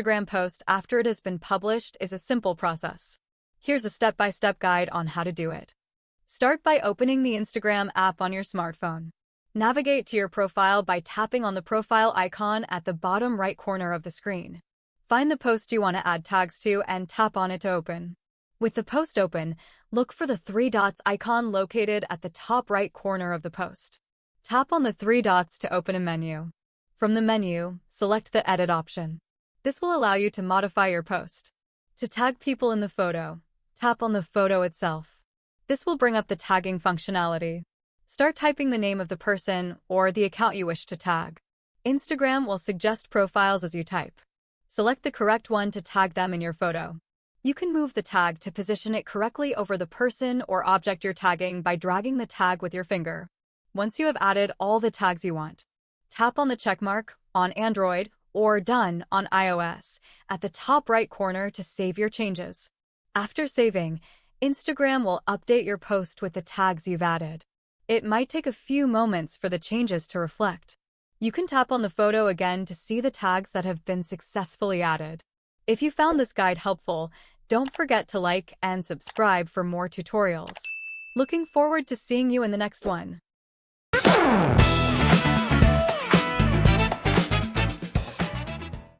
Instagram post after it has been published is a simple process. Here's a step-by-step guide on how to do it. Start by opening the Instagram app on your smartphone. Navigate to your profile by tapping on the profile icon at the bottom right corner of the screen. Find the post you want to add tags to and tap on it to open. With the post open, look for the three dots icon located at the top right corner of the post. Tap on the three dots to open a menu. From the menu, select the Edit option. This will allow you to modify your post. To tag people in the photo, tap on the photo itself. This will bring up the tagging functionality. Start typing the name of the person or the account you wish to tag. Instagram will suggest profiles as you type. Select the correct one to tag them in your photo. You can move the tag to position it correctly over the person or object you're tagging by dragging the tag with your finger. Once you have added all the tags you want, tap on the checkmark on Android or Done on iOS at the top right corner to save your changes. After saving, Instagram will update your post with the tags you've added. It might take a few moments for the changes to reflect. You can tap on the photo again to see the tags that have been successfully added. If you found this guide helpful, don't forget to like and subscribe for more tutorials. Looking forward to seeing you in the next one.